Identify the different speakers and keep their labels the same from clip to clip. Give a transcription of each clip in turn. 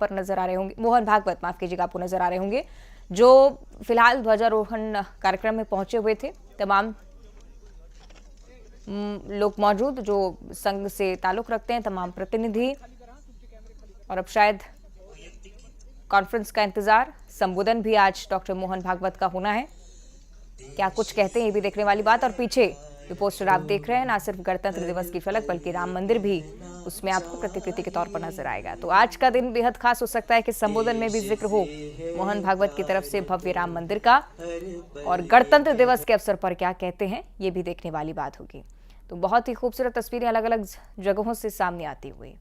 Speaker 1: पर नजर आ रहे होंगे, मोहन भागवत माफ कीजिएगा, आपको नजर आ रहे होंगे, जो फिलहाल ध्वजारोहण कार्यक्रम में पहुंचे हुए थे। तमाम लोग मौजूद जो संघ से ताल्लुक रखते हैं, तमाम प्रतिनिधि, और अब शायद कॉन्फ्रेंस का इंतजार, संबोधन भी आज डॉक्टर मोहन भागवत का होना है। क्या कुछ कहते हैं ये भी देखने वाली बात। और पीछे जो पोस्टर आप देख रहे हैं, ना सिर्फ गणतंत्र दिवस की झलक बल्कि राम मंदिर भी उसमें आपको प्रतिकृति के तौर पर नजर आएगा। तो आज का दिन बेहद खास हो सकता है कि संबोधन में भी जिक्र हो मोहन भागवत की तरफ से भव्य राम मंदिर का, और गणतंत्र दिवस के अवसर पर क्या कहते हैं ये भी देखने वाली बात होगी। तो बहुत ही खूबसूरत तस्वीरें अलग अलग जगहों से सामने आती हुई।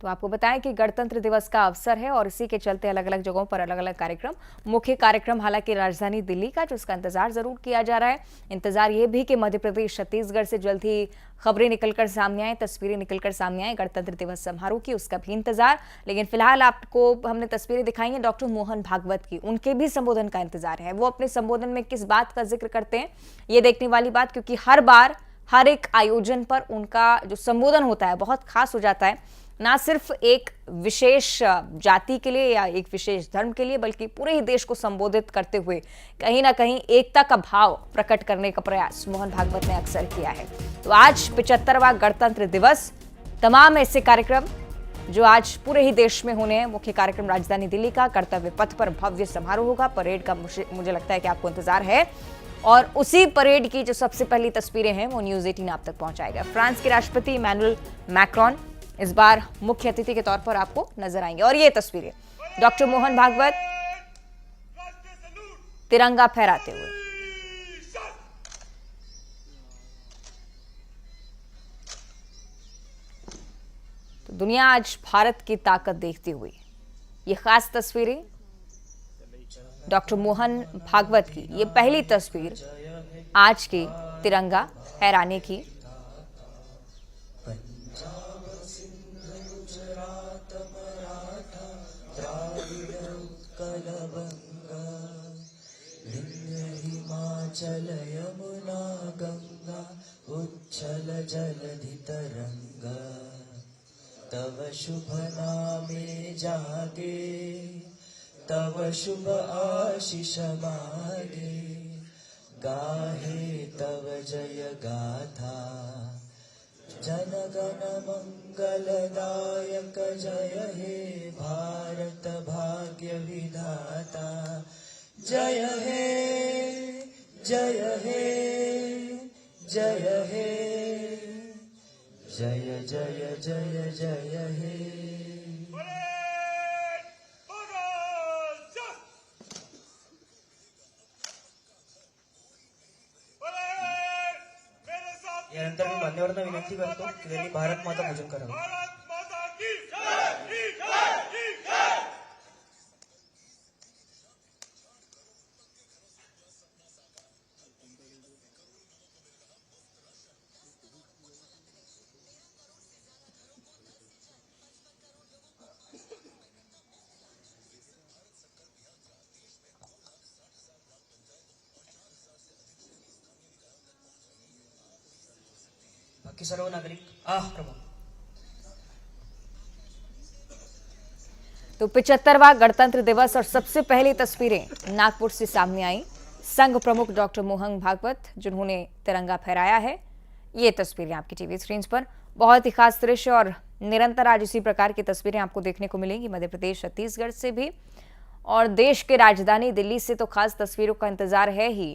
Speaker 1: तो आपको बताएं कि गणतंत्र दिवस का अवसर है और इसी के चलते अलग अलग जगहों पर अलग अलग कार्यक्रम, मुख्य कार्यक्रम हालांकि राजधानी दिल्ली का, जिसका इंतजार जरूर किया जा रहा है। इंतजार ये भी कि मध्य प्रदेश छत्तीसगढ़ से जल्द ही खबरें निकलकर सामने आए, तस्वीरें निकलकर सामने आए गणतंत्र दिवस समारोह की, उसका भी इंतजार। लेकिन फिलहाल आपको हमने तस्वीरें दिखाई हैं डॉक्टर मोहन भागवत की, उनके भी संबोधन का इंतजार है। वो अपने संबोधन में किस बात का जिक्र करते हैं ये देखने वाली बात, क्योंकि हर बार हर एक आयोजन पर उनका जो संबोधन होता है बहुत खास हो जाता है, ना सिर्फ एक विशेष जाति के लिए या एक विशेष धर्म के लिए, बल्कि पूरे ही देश को संबोधित करते हुए कहीं ना कहीं एकता का भाव प्रकट करने का प्रयास मोहन भागवत ने अक्सर किया है। तो आज 75वां गणतंत्र दिवस, तमाम ऐसे कार्यक्रम जो आज पूरे ही देश में होने हैं। मुख्य कार्यक्रम राजधानी दिल्ली का, कर्तव्य पथ पर भव्य समारोह होगा, परेड का मुझे लगता है कि आपको इंतजार है, और उसी परेड की जो सबसे पहली तस्वीरें हैं वो न्यूज 18 आप तक पहुंचाएगा। फ्रांस के राष्ट्रपति इमैनुअल मैक्रोन इस बार मुख्य अतिथि के तौर पर आपको नजर आएंगे। और ये तस्वीरें डॉक्टर मोहन भागवत तिरंगा फहराते हुए। तो दुनिया आज भारत की ताकत देखती हुई ये खास तस्वीरें डॉक्टर मोहन भागवत की, ये पहली तस्वीर आज की तिरंगा फहराने की।
Speaker 2: हिमाचल यमुना गंगा उच्छल जलधि तरंगा, तव शुभ नामे जागे, तव शुभ आशीष मागे, गाहे तव जय गाथा, जनगण मंगलदायक जय हे भारत भाग्य विधाता, जय हे जय हे जय हे जय जय जय जय हे। यानंतर मी मान्यवरांना विनंती करतो की त्यांनी भारत माता पूजन करावं। बाकी सर्व नागरिक प्रभु।
Speaker 1: तो 75वां गणतंत्र दिवस और सबसे पहली तस्वीरें नागपुर से सामने आई। संघ प्रमुख डॉक्टर मोहन भागवत जिन्होंने तिरंगा फहराया है, ये तस्वीरें आपकी टीवी स्क्रीन पर। बहुत ही खास दृश्य और निरंतर आज इसी प्रकार की तस्वीरें आपको देखने को मिलेंगी मध्य प्रदेश छत्तीसगढ़ से भी, और देश के राजधानी दिल्ली से तो खास तस्वीरों का इंतजार है ही,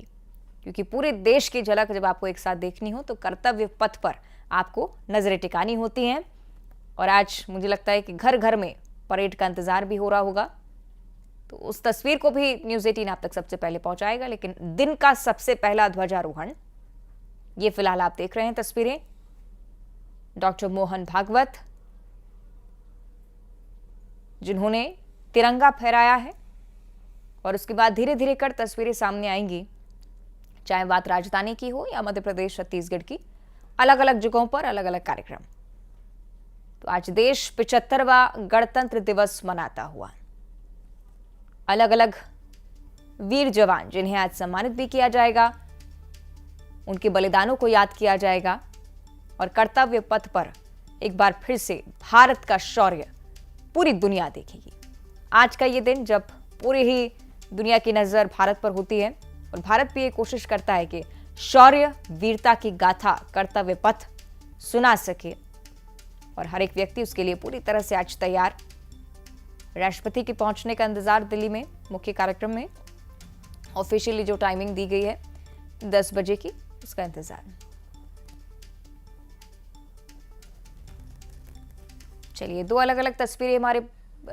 Speaker 1: क्योंकि पूरे देश की झलक जब आपको एक साथ देखनी हो तो कर्तव्य पथ पर आपको नजरें टिकानी होती हैं। और आज मुझे लगता है कि घर घर में परेड का इंतजार भी हो रहा होगा, तो उस तस्वीर को भी न्यूज 18 आप तक सबसे पहले पहुंचाएगा। लेकिन दिन का सबसे पहला ध्वजारोहण ये फिलहाल आप देख रहे हैं तस्वीरें डॉक्टर मोहन भागवत जिन्होंने तिरंगा फहराया है, और उसके बाद धीरे धीरे कर तस्वीरें सामने आएंगी, चाहे बात राजधानी की हो या मध्य प्रदेश छत्तीसगढ़ की, अलग अलग जगहों पर अलग अलग कार्यक्रम। तो आज देश 75वां गणतंत्र दिवस मनाता हुआ, अलग अलग वीर जवान जिन्हें आज सम्मानित भी किया जाएगा, उनके बलिदानों को याद किया जाएगा और कर्तव्य पथ पर एक बार फिर से भारत का शौर्य पूरी दुनिया देखेगी। आज का ये दिन जब पूरी ही दुनिया की नजर भारत पर होती है और भारत भी ये कोशिश करता है कि शौर्य वीरता की गाथा कर्तव्य पथ सुना सके और हर एक व्यक्ति उसके लिए पूरी तरह से आज तैयार। राष्ट्रपति के पहुंचने का इंतजार दिल्ली में मुख्य कार्यक्रम में ऑफिशियली जो टाइमिंग दी गई है 10 बजे की, उसका इंतजार। चलिए, दो अलग अलग तस्वीरें हमारे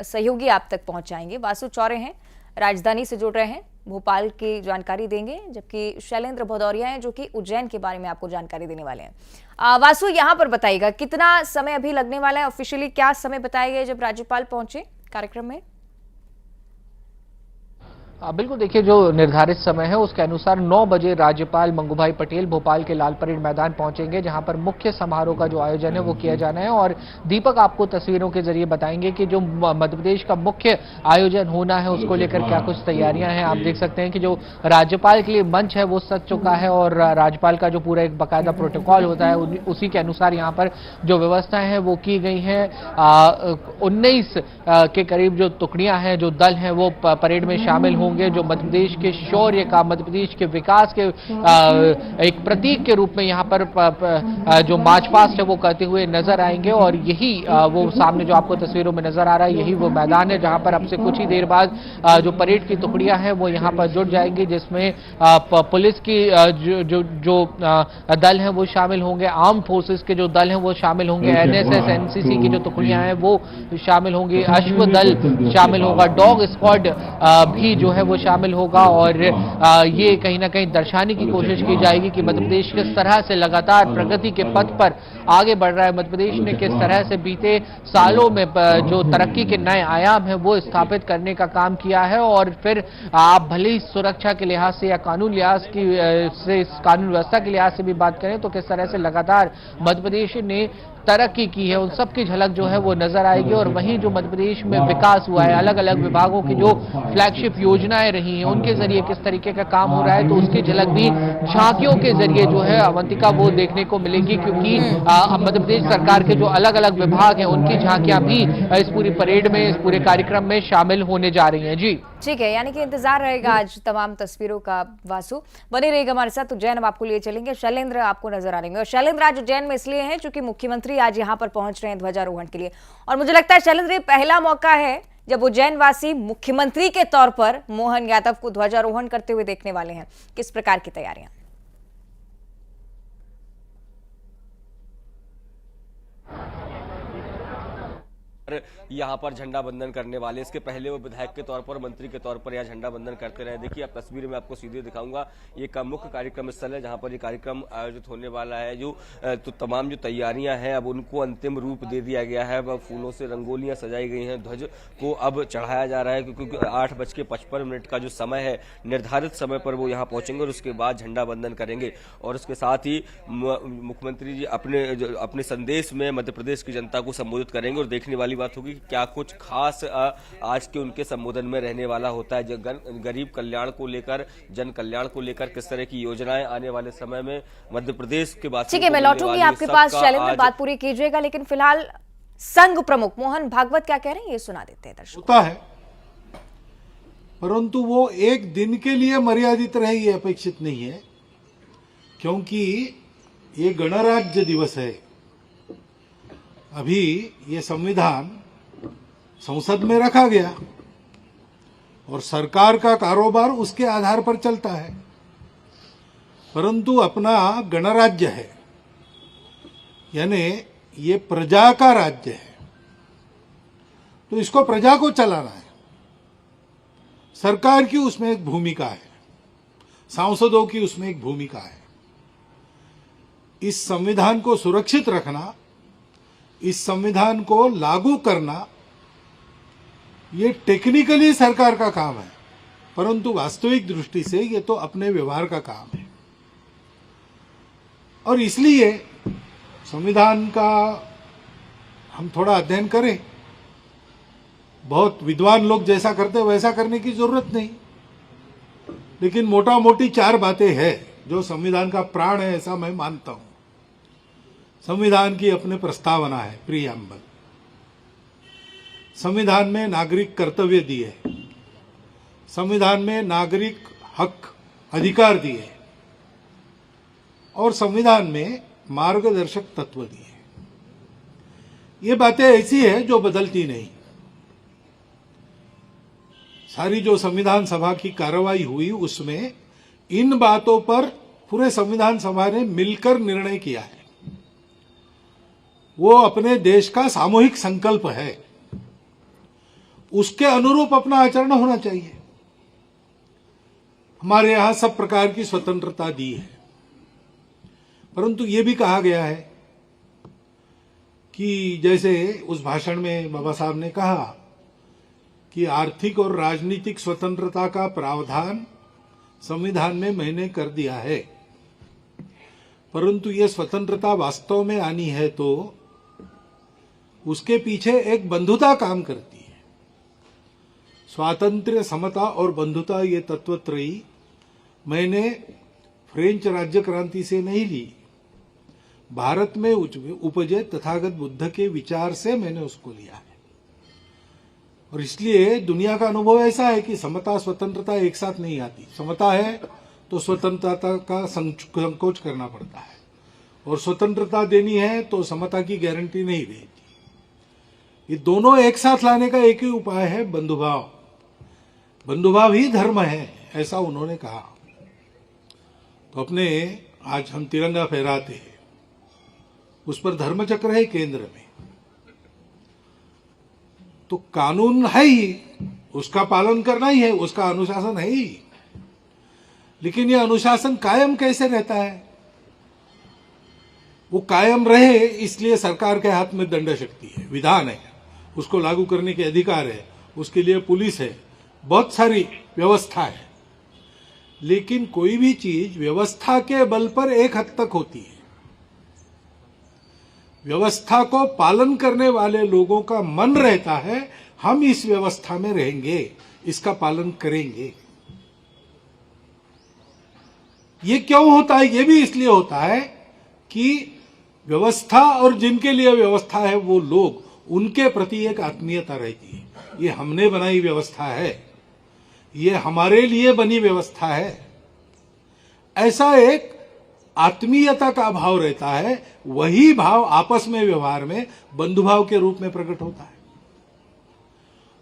Speaker 1: सहयोगी आप तक पहुंचाएंगे। वासु चौरे हैं, राजधानी से जुड़ रहे हैं, भोपाल की जानकारी देंगे, जबकि शैलेंद्र भदौरिया हैं जो कि उज्जैन के बारे में आपको जानकारी देने वाले हैं। वासु, यहां पर बताइएगा कितना समय अभी लगने वाला है, ऑफिशियली क्या समय बताया गया जब राज्यपाल पहुंचे कार्यक्रम में?
Speaker 3: बिल्कुल, देखिए जो निर्धारित समय है उसके अनुसार 9 बजे राज्यपाल मंगूभाई पटेल भोपाल के लाल परेड मैदान पहुंचेंगे, जहां पर मुख्य समारोह का जो आयोजन है वो किया जाना है। और दीपक आपको तस्वीरों के जरिए बताएंगे कि जो मध्य प्रदेश का मुख्य आयोजन होना है उसको लेकर क्या कुछ तैयारियां हैं। आप देख सकते हैं कि जो राज्यपाल के लिए मंच है वो सज चुका है और राज्यपाल का जो पूरा एक बाकायदा प्रोटोकॉल होता है उसी के अनुसार यहाँ पर जो व्यवस्थाएं हैं वो की गई हैं। 19 के करीब जो टुकड़ियां हैं, जो दल हैं, वो परेड में शामिल होंगे, जो मध्य प्रदेश के शौर्य का, मध्य प्रदेश के विकास के एक प्रतीक के रूप में यहाँ पर जो मार्च पास्ट है वो करते हुए नजर आएंगे। और यही वो सामने जो आपको तस्वीरों में नजर आ रहा है, यही वो मैदान है जहां पर अब से कुछ ही देर बाद जो परेड की टुकड़ियां हैं वो यहाँ पर जुड़ जाएंगी, जिसमें पुलिस की जो दल हैं वो शामिल होंगे, आर्म फोर्सेस के जो दल हैं वो शामिल होंगे, एनएसएस एनसीसी की जो टुकड़ियां हैं वो शामिल होंगी, अश्व दल शामिल होगा, डॉग स्क्वाड भी जो है वो शामिल होगा। और ये कहीं ना कहीं दर्शाने की कोशिश की जाएगी कि मध्य प्रदेश किस तरह से लगातार प्रगति के पथ पर आगे बढ़ रहा है, मध्य प्रदेश ने किस तरह से बीते सालों में जो तरक्की के नए आयाम है वो स्थापित करने का काम किया है। और फिर आप भले ही सुरक्षा के लिहाज से या कानून लिहाज की से कानून व्यवस्था के लिहाज से भी बात करें तो किस तरह से लगातार मध्य प्रदेश ने तरक्की की है, उन सब की झलक जो है वो नजर आएगी। और वहीं जो मध्य प्रदेश में विकास हुआ है, अलग अलग विभागों की जो फ्लैगशिप योजनाएं रही हैं उनके जरिए किस तरीके का काम हो रहा है, तो उसकी झलक भी झांकियों के जरिए जो है अवंतिका वो देखने को मिलेगी, क्योंकि मध्य प्रदेश सरकार के जो अलग अलग विभाग हैं उनकी झांकियां भी इस पूरी परेड में, इस पूरे कार्यक्रम में शामिल होने जा रही हैं। जी
Speaker 1: ठीक है, यानी कि इंतजार रहेगा आज तमाम तस्वीरों का। वासु बने रहेगा हमारे साथ, उज्जैन अब आपको लिए चलेंगे। शैलेंद्र आपको नजर आ रहेंगे, और शैलेंद्र आज उज्जैन में इसलिए हैं क्योंकि मुख्यमंत्री आज यहाँ पर पहुंच रहे हैं ध्वजारोहण के लिए। और मुझे लगता है शैलेंद्र ये पहला मौका है जब उज्जैन वासी मुख्यमंत्री के तौर पर मोहन यादव को ध्वजारोहण करते हुए देखने वाले हैं। किस प्रकार की तैयारियां?
Speaker 4: यहाँ पर झंडा बंदन करने वाले, इसके पहले वो विधायक के तौर पर, मंत्री के तौर पर यहाँ झंडा बंदन करते रहे। देखिए आप तस्वीर में आपको सीधे दिखाऊंगा, ये का मुख्य कार्यक्रम स्थल है जहाँ पर ये कार्यक्रम आयोजित होने वाला है। जो तो तमाम जो तैयारियां हैं अब उनको अंतिम रूप दे दिया गया है। वह फूलों से रंगोलियां सजाई गई हैं, ध्वज को अब चढ़ाया जा रहा है, क्योंकि 8:55 का जो समय है निर्धारित समय पर वो यहाँ पहुंचेंगे और उसके बाद झंडा बंदन करेंगे। और उसके साथ ही मुख्यमंत्री जी अपने संदेश में मध्य प्रदेश की जनता को संबोधित करेंगे। और देखने वाली बात होगी क्या कुछ खास आज के उनके संबोधन में रहने वाला होता है। गरीब कल्याण को लेकर, जन कल्याण को लेकर किस तरह की योजनाएं आने वाले समय में मध्य प्रदेश के बाद।
Speaker 1: ठीक है, मैं लौटूंगी आपके पास शैलेंद्र, बात पूरी कीजिएगा, लेकिन फिलहाल संघ प्रमुख मोहन भागवत क्या कह रहे हैं ये सुना देते हैं दर्शकों।
Speaker 5: होता है, परंतु वो एक दिन के लिए मर्यादित रहे ये अपेक्षित नहीं है, क्योंकि ये गणराज्य दिवस है। अभी ये संविधान संसद में रखा गया और सरकार का कारोबार उसके आधार पर चलता है, परंतु अपना गणराज्य है, यानी ये प्रजा का राज्य है, तो इसको प्रजा को चलाना है। सरकार की उसमें एक भूमिका है, सांसदों की उसमें एक भूमिका है। इस संविधान को सुरक्षित रखना, इस संविधान को लागू करना, ये टेक्निकली सरकार का काम है, परंतु वास्तविक दृष्टि से ये तो अपने व्यवहार का काम है। और इसलिए संविधान का हम थोड़ा अध्ययन करें। बहुत विद्वान लोग जैसा करते वैसा करने की जरूरत नहीं, लेकिन मोटा मोटी 4 बातें हैं जो संविधान का प्राण है ऐसा मैं मानता हूं। संविधान की अपने प्रस्तावना है, प्रीएम्बल। संविधान में नागरिक कर्तव्य दिए, संविधान में नागरिक हक अधिकार दिए और संविधान में मार्गदर्शक तत्व दिए। ये बातें ऐसी है जो बदलती नहीं। सारी जो संविधान सभा की कार्रवाई हुई उसमें इन बातों पर पूरे संविधान सभा ने मिलकर निर्णय किया है। वो अपने देश का सामूहिक संकल्प है, उसके अनुरूप अपना आचरण होना चाहिए। हमारे यहां सब प्रकार की स्वतंत्रता दी है, परंतु ये भी कहा गया है कि जैसे उस भाषण में बाबा साहब ने कहा कि आर्थिक और राजनीतिक स्वतंत्रता का प्रावधान संविधान में मैंने कर दिया है, परंतु ये स्वतंत्रता वास्तव में आनी है तो उसके पीछे एक बंधुता काम करती है। स्वातंत्र्य, समता और बंधुता ये तत्वत्रयी मैंने फ्रेंच राज्य क्रांति से नहीं ली, भारत में उपजे तथागत बुद्ध के विचार से मैंने उसको लिया है। और इसलिए दुनिया का अनुभव ऐसा है कि समता स्वतंत्रता एक साथ नहीं आती। समता है तो स्वतंत्रता का संकोच करना पड़ता है, और स्वतंत्रता देनी है तो समता की गारंटी नहीं देती। ये दोनों एक साथ लाने का एक ही उपाय है, बंधुभाव। बंधुभाव ही धर्म है, ऐसा उन्होंने कहा। तो अपने आज हम तिरंगा फहराते हैं, उस पर धर्मचक्र है केंद्र में, तो कानून है ही, उसका पालन करना ही है, उसका अनुशासन है ही। लेकिन यह अनुशासन कायम कैसे रहता है? वो कायम रहे इसलिए सरकार के हाथ में दंड शक्ति है, विधान है, उसको लागू करने के अधिकार है, उसके लिए पुलिस है, बहुत सारी व्यवस्था है। लेकिन कोई भी चीज व्यवस्था के बल पर एक हद तक होती है। व्यवस्था को पालन करने वाले लोगों का मन रहता है हम इस व्यवस्था में रहेंगे, इसका पालन करेंगे। ये क्यों होता है? ये भी इसलिए होता है कि व्यवस्था और जिनके लिए व्यवस्था है वो लोग, उनके प्रति एक आत्मीयता रहती है। ये हमने बनाई व्यवस्था है, ये हमारे लिए बनी व्यवस्था है, ऐसा एक आत्मीयता का भाव रहता है। वही भाव आपस में व्यवहार में बंधुभाव के रूप में प्रकट होता है।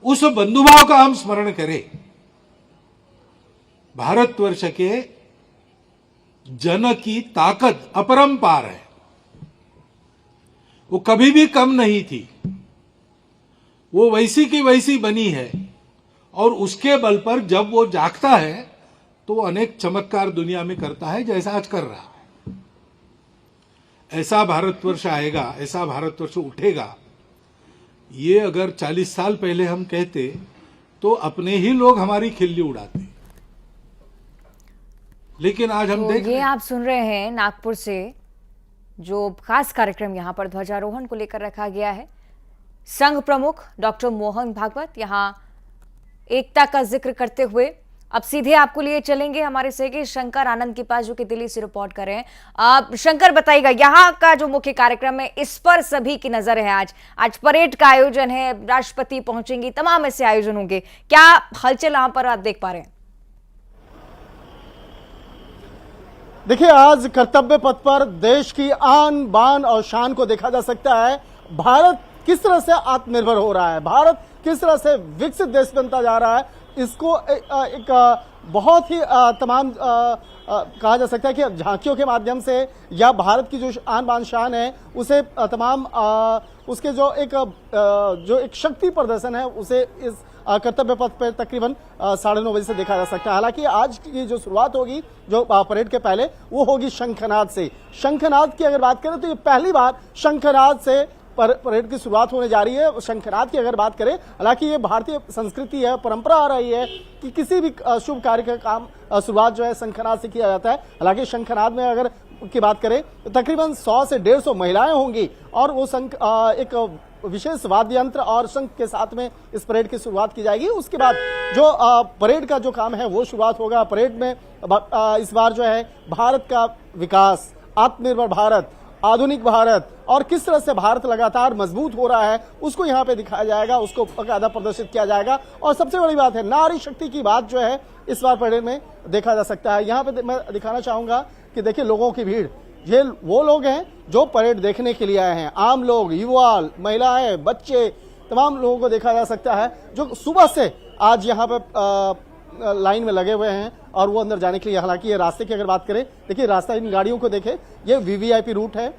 Speaker 5: उस बंधुभाव का हम स्मरण करें। भारतवर्ष के जन की ताकत अपरंपार है, वो कभी भी कम नहीं थी, वो वैसी की वैसी बनी है। और उसके बल पर जब वो जागता है तो अनेक चमत्कार दुनिया में करता है, जैसा आज कर रहा है। ऐसा भारतवर्ष आएगा, ऐसा भारतवर्ष उठेगा, ये अगर 40 साल पहले हम कहते तो अपने ही लोग हमारी खिल्ली उड़ाते। लेकिन आज हम देख
Speaker 1: ये आप सुन रहे हैं नागपुर से जो खास कार्यक्रम यहां पर ध्वजारोहण को लेकर रखा गया है। संघ प्रमुख डॉक्टर मोहन भागवत यहां एकता का जिक्र करते हुए अब सीधे आपको लिए चलेंगे हमारे सहयोगी शंकर आनंद के पास, जो कि दिल्ली से रिपोर्ट कर रहे हैं। आप शंकर बताइएगा, यहाँ का जो मुख्य कार्यक्रम है इस पर सभी की नजर है। आज परेड का आयोजन है, राष्ट्रपति पहुंचेंगी, तमाम ऐसे आयोजन होंगे, क्या हलचल यहाँ पर आप देख पा रहे हैं?
Speaker 6: देखिए, आज कर्तव्य पथ पर देश की आन बान और शान को देखा जा सकता है। भारत किस तरह से आत्मनिर्भर हो रहा है, भारत किस तरह से विकसित देश बनता जा रहा है, इसको एक बहुत ही तमाम कहा जा सकता है कि झांकियों के माध्यम से, या भारत की जो आन बान शान है उसे तमाम उसके जो एक शक्ति प्रदर्शन है उसे इस कर्तव्य पथ पर तकरीबन 9:30 बजे से देखा जा सकता है। हालांकि आज की जो शुरुआत होगी जो परेड के पहले, वो होगी शंखनाद से। शंखनाद की अगर बात करें तो ये पहली बार शंखनाद से परेड की शुरुआत होने जा रही है। शंखनाद की अगर बात करें, हालांकि ये भारतीय संस्कृति है, परंपरा आ रही है कि किसी भी शुभ कार्य का काम शुरुआत जो है शंखनाद से किया जाता है। हालांकि शंखनाद में अगर की बात करें तो तकरीबन 100 से 150 महिलाएं होंगी और वो विशेष वाद्य यंत्र और शंख के साथ में इस परेड की शुरुआत की जाएगी। उसके बाद जो परेड का जो काम है वो शुरुआत होगा। परेड में इस बार जो है भारत का विकास, आत्मनिर्भर भारत, आधुनिक भारत और किस तरह से भारत लगातार मजबूत हो रहा है उसको यहाँ पे दिखाया जाएगा, उसको बकायदा प्रदर्शित किया जाएगा। और सबसे बड़ी बात है, नारी शक्ति की बात जो है इस बार परेड में देखा जा सकता है। यहाँ पे मैं दिखाना चाहूंगा कि देखिए लोगों की भीड़, ये वो लोग हैं जो परेड देखने के लिए आए हैं। आम लोग, युवा, महिलाएं, बच्चे, तमाम लोगों को देखा जा सकता है जो सुबह से आज यहाँ पे लाइन में लगे हुए हैं और वो अंदर जाने के लिए। हालांकि ये रास्ते की अगर बात करें, देखिए रास्ता, इन गाड़ियों को देखें, ये वीवीआईपी रूट है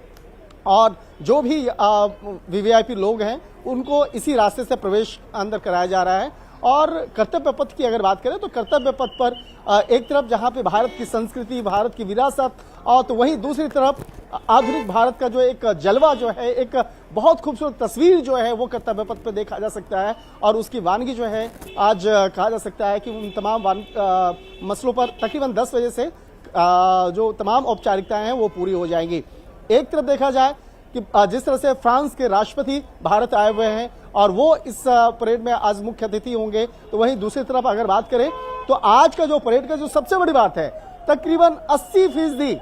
Speaker 6: और जो भी वीवीआईपी लोग हैं उनको इसी रास्ते से प्रवेश अंदर कराया जा रहा है। और कर्तव्य पथ की अगर बात करें तो कर्तव्य पथ पर एक तरफ जहां पे भारत की संस्कृति, भारत की विरासत, और तो वहीं दूसरी तरफ आधुनिक भारत का जो एक जलवा जो है, एक बहुत खूबसूरत तस्वीर जो है वो कर्तव्य पथ पे देखा जा सकता है। और उसकी वानगी जो है आज कहा जा सकता है कि उन तमाम मसलों पर तकरीबन 10 बजे से जो तमाम औपचारिकताएं हैं वो पूरी हो जाएंगी। एक तरफ देखा जाए कि जिस तरह से फ्रांस के राष्ट्रपति भारत आए हुए हैं और वो इस परेड में आज मुख्य अतिथि होंगे, तो वहीं दूसरी तरफ अगर बात करें तो आज का जो परेड का जो सबसे बड़ी बात है, तकरीबन 80%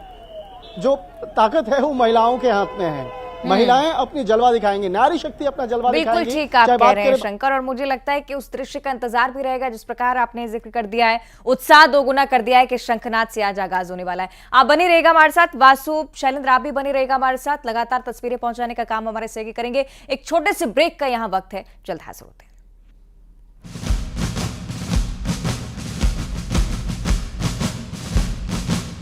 Speaker 6: जो ताकत है वो महिलाओं के हाथ में है। महिलाएं अपनी जलवा दिखाएंगी, नारी शक्ति अपना जलवा दिखाएंगी।
Speaker 1: बिल्कुल ठीक आप कह रहे हैं शंकर, और मुझे लगता है कि उस दृश्य का इंतजार भी रहेगा जिस प्रकार आपने जिक्र कर दिया है, उत्साह दोगुना कर दिया है कि शंखनाद से आज आगाज होने वाला है। आप बनी रहेगा हमारे साथ, वासु, शैलेंद्र आप भी बनी रहेगा हमारे साथ, लगातार तस्वीरें पहुंचाने का काम हमारे सहयोगी करेंगे। एक छोटे से ब्रेक का यहाँ वक्त है, जल्द हाजिर होते हैं।